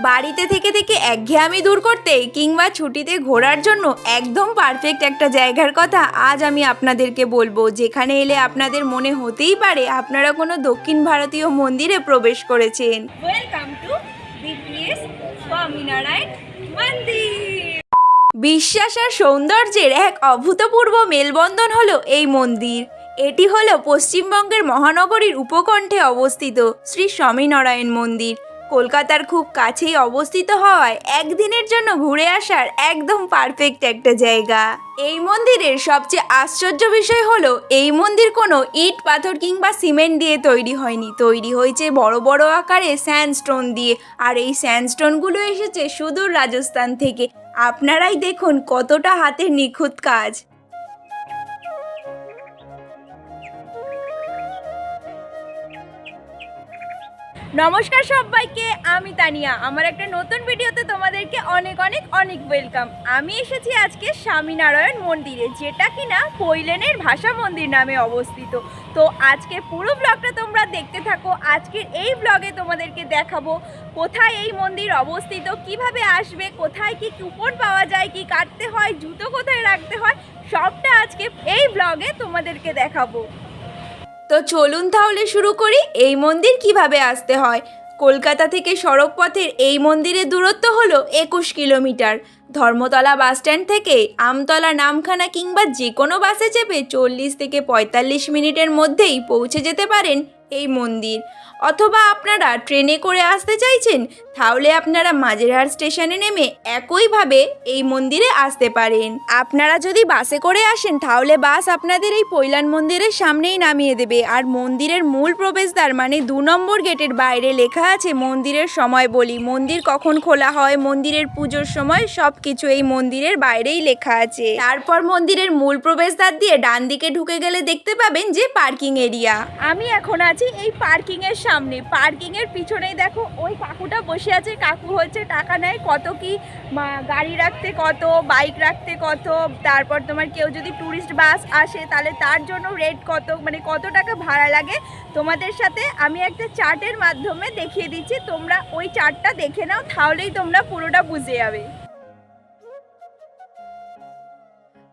বাড়িতে থেকে থেকে একঘেয়েমি দূর করতে কিংবা ছুটিতে ঘোরার জন্য একদম পারফেক্ট একটা জায়গার কথা আজ আমি আপনাদেরকে বলবো, যেখানে এলে আপনাদের মনে হতেই পারে আপনারা কোনো দক্ষিণ ভারতীয় মন্দিরে প্রবেশ করেছেন। ওয়েলকাম টু বিপিএস স্বামীনারায়ণ মন্দির। বিশ্বাস আর সৌন্দর্যের এক অভূতপূর্ব মেলবন্ধন হলো এই মন্দির। এটি হলো পশ্চিমবঙ্গের মহানগরীর উপকণ্ঠে অবস্থিত শ্রী স্বামীনারায়ণ মন্দির। কলকাতার খুব কাছেই অবস্থিত হওয়ায় একদিনের জন্য ঘুরে আসার একদম পারফেক্ট একটা জায়গা। এই মন্দিরের সবচেয়ে আশ্চর্য বিষয় হলো এই মন্দির কোনো ইট পাথর কিংবা সিমেন্ট দিয়ে তৈরি হয়নি, তৈরি হয়েছে বড় বড় আকারে স্যান্ডস্টোন দিয়ে। আর এই স্যান্ডস্টোনগুলো এসেছে সুদূর রাজস্থান থেকে। আপনারাই দেখুন কতটা হাতের নিখুঁত কাজ। নমস্কার সবাইকে, আমি তানিয়া। আমার একটা নতুন ভিডিওতে তোমাদেরকে অনেক অনেক অনেক ওয়েলকাম। আমি এসেছি আজকে স্বামীনারায়ণ মন্দিরে, যেটা কিনা পৈলেনের ভাষা মন্দির নামে অবস্থিত। তো আজকে পুরো ব্লগটা তোমরা দেখতে থাকো। আজকের এই ব্লগে তোমাদেরকে দেখাবো কোথায় এই মন্দির অবস্থিত, কিভাবে আসবে, কোথায় কি কুপন পাওয়া যায়, কি কাটতে হয়, জুতো কোথায় রাখতে হয়, সবটা আজকে এই ব্লগে তোমাদেরকে দেখাবো। তো চলুন তাহলে শুরু করি। এই মন্দির কিভাবে আসতে হয়। কলকাতা থেকে সড়ক পথের এই মন্দিরের দূরত্ব হলো 21 কিলোমিটার। ধর্মতলা বাসস্ট্যান্ড থেকে আমতলা, নামখানা কিংবা যে কোনো বাসে চেপে 40 থেকে 45 মিনিটের মধ্যেই পৌঁছে যেতে পারেন এই মন্দির। অথবা আপনারা ট্রেনে করে আসতে চাইছেন, তাহলে আপনারা মাঝেরহাট স্টেশনে নেমে একইভাবে এই মন্দিরে আসতে পারেন। আপনারা যদি বাসে করে আসেন, তাহলে বাস আপনাদের এই পৈলান মন্দিরের সামনেই নামিয়ে দেবে। আর মন্দিরের মূল প্রবেশদ্বার মানে 2 নম্বর গেটের বাইরে লেখা আছে মন্দিরের সময় বলি, মন্দির কখন খোলা হয়, মন্দিরের পুজোর সময়, সব কিছু এই মন্দিরের বাইরেই লেখা আছে। তারপর মন্দিরের মূল প্রবেশদ্বার দিয়ে ডান দিকে ঢুকে গেলে দেখতে পাবেন যে পার্কিং এরিয়া। আমি এখন আছি এই পার্কিং এর সামনে। পার্কিং এর পিছনেই দেখো ওই কাকুটা বসে আছে। কাকু হচ্ছে টাকা নেয় কত কি, গাড়ি রাখতে কত, বাইক রাখতে কত, তারপর তোমার কেউ যদি ট্যুরিস্ট বাস আসে তাহলে তার জন্য রেট কত, মানে কত টাকা ভাড়া লাগে। তোমাদের সাথে আমি একটা চার্টের মাধ্যমে দেখিয়ে দিচ্ছি, তোমরা ওই চার্টটা দেখে নাও, তাহলেই তোমরা পুরোটা বুঝে যাবে।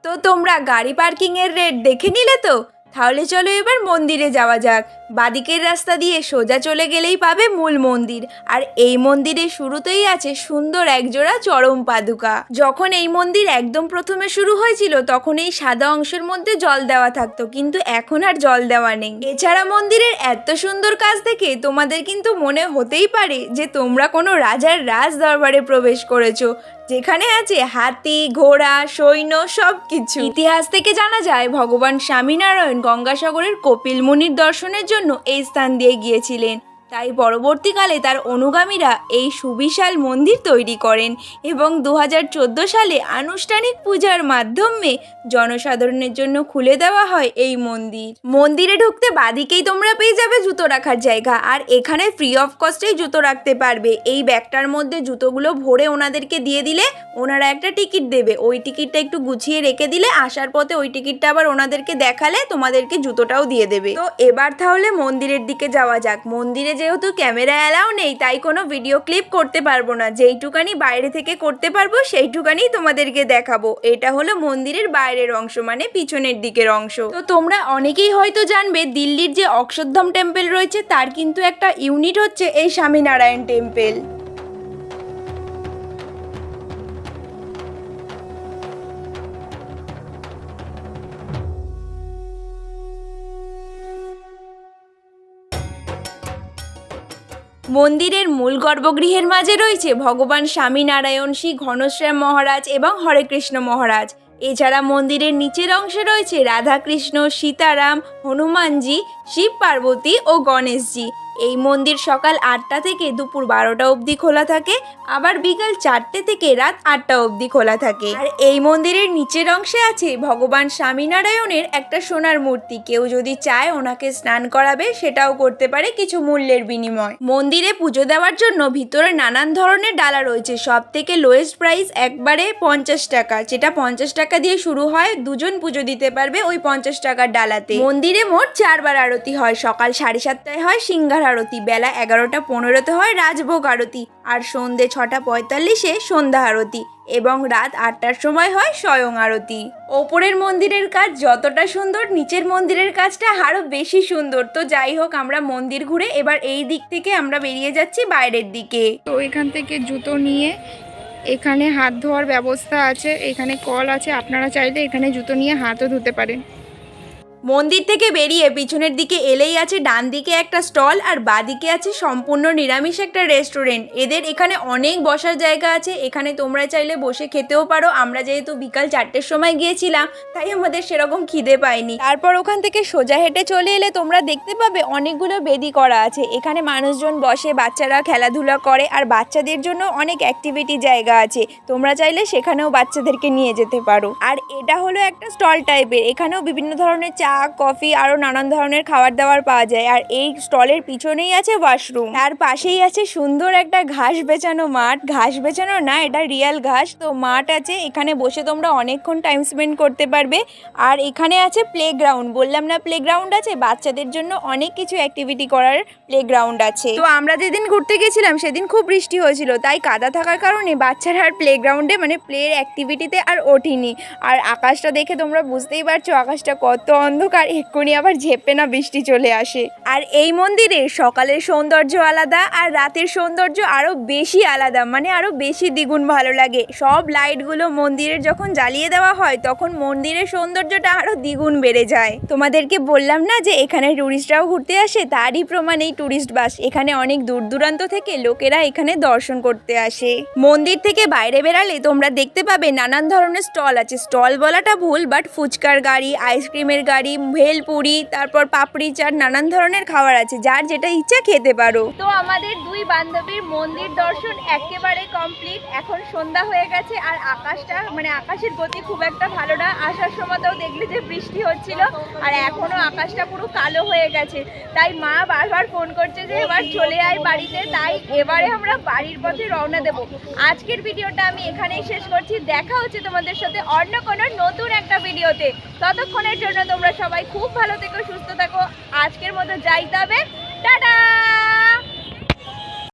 তো তোমরা গাড়ি পার্কিংয়ের রেট দেখে নিলে তো, তাহলে চলো এবার মন্দিরে যাওয়া যাক। বাদিকের রাস্তা দিয়ে সোজা চলে গেলেই পাবে মূল মন্দির। আর এই মন্দিরের শুরুতেই আছে সুন্দর একজোড়া চরম পাদুকা। যখন এই মন্দির একদম প্রথমে শুরু হয়েছিল, তখন এই সাদা অংশের মধ্যে জল দেওয়া থাকতো, কিন্তু এখন আর জল দেওয়া নেই। এছাড়া মন্দিরের এত সুন্দর কাজ দেখে তোমাদের কিন্তু মনে হতেই পারে যে তোমরা কোনো রাজার রাজ দরবারে প্রবেশ করেছো, যেখানে আছে হাতি, ঘোড়া, সৈন্য, সব কিছু। ইতিহাস থেকে জানা যায় ভগবান স্বামীনারায়ণ গঙ্গাসাগরের কপিল মুনির দর্শনের জন্য এই স্থান দিয়ে গিয়েছিলেন। তাই পরবর্তীকালে তার অনুগামীরা এই সুবিশাল মন্দির তৈরি করেন এবং 2014 সালে আনুষ্ঠানিক পূজার মাধ্যমে জনসাধারণের জন্য খুলে দেওয়া হয় এই মন্দির। মন্দিরে ঢুকতে বাদিকেই তোমরা পেয়ে যাবে জুতো রাখার জায়গা। আর এখানে ফ্রি অফ কস্টেই জুতো রাখতে পারবে। এই ব্যাগটার মধ্যে জুতোগুলো ভরে ওনাদেরকে দিয়ে দিলে ওনারা একটা টিকিট দেবে। ওই টিকিটটা একটু গুছিয়ে রেখে দিলে আসার পথে ওই টিকিটটা আবার ওনাদেরকে দেখালে তোমাদেরকে জুতোটাও দিয়ে দেবে। তো এবার তাহলে মন্দিরের দিকে যাওয়া যাক। মন্দিরে যেহেতু ক্যামেরা অ্যালাউ নেই, তাই কোনো ভিডিও ক্লিপ করতে পারবো না। যেইটুকানি বাইরে থেকে করতে পারবো সেইটুকানি তোমাদেরকে দেখাবো। এটা হলো মন্দিরের বাইরের অংশ, মানে পিছনের দিকের অংশ। তো তোমরা অনেকেই হয়তো জানবে দিল্লির যে অক্ষরধাম টেম্পল রয়েছে, তার কিন্তু একটা ইউনিট হচ্ছে এই স্বামীনারায়ণ টেম্পল। মন্দিরের মূল গর্ভগৃহের মাঝে রয়েছে ভগবান স্বামীনারায়ণ, শ্রী ঘনশ্যাম মহারাজ এবং হরেকৃষ্ণ মহারাজ। এছাড়া মন্দিরের নিচের অংশে রয়েছে রাধাকৃষ্ণ, সীতারাম, হনুমানজি, শিব পার্বতী ও গণেশজি। এই মন্দির সকাল 8টা থেকে দুপুর 12টা অবধি খোলা থাকে, আবার বিকাল 4টে থেকে রাত 8টা অবধি খোলা থাকে। আর এই মন্দিরের নিচের অংশে আছে ভগবান স্বামীনারায়ণের একটা সোনার মূর্তি। কেউ যদি চায় ওনাকে স্নান করাবে, সেটাও করতে পারে কিছু মূল্যের বিনিময়। মন্দিরে পুজো দেওয়ার জন্য ভিতরে নানান ধরনের ডালা রয়েছে। সব থেকে লোয়েস্ট প্রাইস একবারে 50 টাকা, যেটা 50 টাকা দিয়ে শুরু হয়। দুজন পুজো দিতে পারবে ওই 50 টাকার ডালাতে। মন্দিরে মোট 4 বার আরতি হয়। সকাল 7:30টায় হয়, সিংহার আরতি, বেলা 11:15-তে হয় রাজভোগ আরতি, আর সন্ধে 6:45-এ সন্ধ্যা আরতি এবং রাত 8টার সময় হয় স্বয়ং আরতি। ওপরের মন্দিরের কাজ যতটা সুন্দর, নিচের মন্দিরের কাজটা আরও বেশি সুন্দর। তো যাই হোক, আমরা মন্দির ঘুরে এবার এই দিক থেকে আমরা বেরিয়ে যাচ্ছি বাইরের দিকে। তো এখান থেকে জুতো নিয়ে এখানে হাত ধোয়ার ব্যবস্থা আছে, এখানে কল আছে, আপনারা চাইলে এখানে জুতো নিয়ে হাতও ধুতে পারেন। মন্দির থেকে বেরিয়ে পিছনের দিকে এলেই আছে ডান দিকে একটা স্টল, আর বাঁদিকে আছে সম্পূর্ণ নিরামিষ একটা রেস্টুরেন্ট। এদের এখানে অনেক বসার জায়গা আছে, এখানে তোমরা চাইলে বসে খেতেও পারো। আমরা যেহেতু বিকাল 4টের সময় গিয়েছিলাম, তাই আমাদের সেরকম খিদে পায়নি। তারপর ওখান থেকে সোজা হেঁটে চলে এলে তোমরা দেখতে পাবে অনেকগুলো বেদি করা আছে। এখানে মানুষজন বসে, বাচ্চারা খেলাধুলা করে, আর বাচ্চাদের জন্য অনেক অ্যাক্টিভিটি জায়গা আছে। তোমরা চাইলে সেখানেও বাচ্চাদেরকে নিয়ে যেতে পারো। আর এটা হলো একটা স্টল টাইপের, এখানেও বিভিন্ন ধরনের চা, কফি, আরো নানান ধরনের খাবার দাবার পাওয়া যায়। আর এই স্টলের পিছনেই আছে ওয়াশরুম, তার পাশেই আছে সুন্দর একটা ঘাস বেচানো মাঠ। ঘাস বেচানো না, এটা রিয়েল ঘাস। তো মাঠ আছে, এখানে বসে তোমরা অনেকক্ষণ টাইম স্পেন্ড করতে পারবে। আর এখানে আছে প্লেগ্রাউন্ড, বললাম না প্লেগ্রাউন্ড আছে, বাচ্চাদের জন্য অনেক কিছু অ্যাক্টিভিটি করার প্লেগ্রাউন্ড আছে। তো আমরা যেদিন ঘুরতে গেছিলাম সেদিন খুব বৃষ্টি হয়েছিল, তাই কাদা থাকার কারণে বাচ্চারা আর প্লেগ্রাউন্ডে মানে প্লের অ্যাক্টিভিটিতে আর ওঠেনি। আর আকাশটা দেখে তোমরা বুঝতেই পারছো আকাশটা কত অন্ধকার, এক্ষুনি আবার ঝেপে না বৃষ্টি চলে আসে। আর এই মন্দিরে সকালের সৌন্দর্য আলাদা, আর রাতের সৌন্দর্য আরও বেশি আলাদা, মানে আরও বেশি দ্বিগুণ ভালো লাগে। সব লাইটগুলো মন্দিরের যখন জ্বালিয়ে দেওয়া হয় তখন মন্দিরের সৌন্দর্যটা আরও দ্বিগুণ বেড়ে যায়। তোমাদেরকে বললাম না যে এখানে ট্যুরিস্টরাও ঘুরতে আসে, তারই প্রমাণ এই ট্যুরিস্ট বাস। এখানে অনেক দূর দূরান্ত থেকে লোকেরা এখানে দর্শন করতে আসে। মন্দির থেকে বাইরে বেরালে তোমরা দেখতে পাবে নানান ধরনের স্টল আছে। স্টল বলাটা ভুল, বাট ফুচকার গাড়ি, আইসক্রিমের গাড়ি, ভেলপুরি, তারপর পাপড়ি চাট, নানান ধরনের খাবার আছে, যার যেটা ইচ্ছা খেতে পারো। তো আমাদের দুই বান্ধবীর মন্দির দর্শন একেবারে কমপ্লিট। এখন সন্ধ্যা হয়ে গেছে, আর আকাশটা মানে আকাশের গতি খুব একটা ভালো না। আসার সময়তেও দেখলে যে বৃষ্টি হচ্ছিল, আর এখনো আকাশটা পুরো কালো হয়ে গেছে। তাই মা বারবার ফোন করছে যে এবার চলে আয় বাড়িতে। তাই এবারে আমরা বাড়ির পথে রওনা দেব। আজকের ভিডিওটা আমি এখানেই শেষ করছি। দেখা হচ্ছে তোমাদের সাথে অন্য কোনো নতুন একটা ভিডিওতে। ততক্ষণের জন্য তোমরা সবাই খুব ভালো থেকো, সুস্থ থাকো। আজকের মতো যাইতে হবে, টাটা।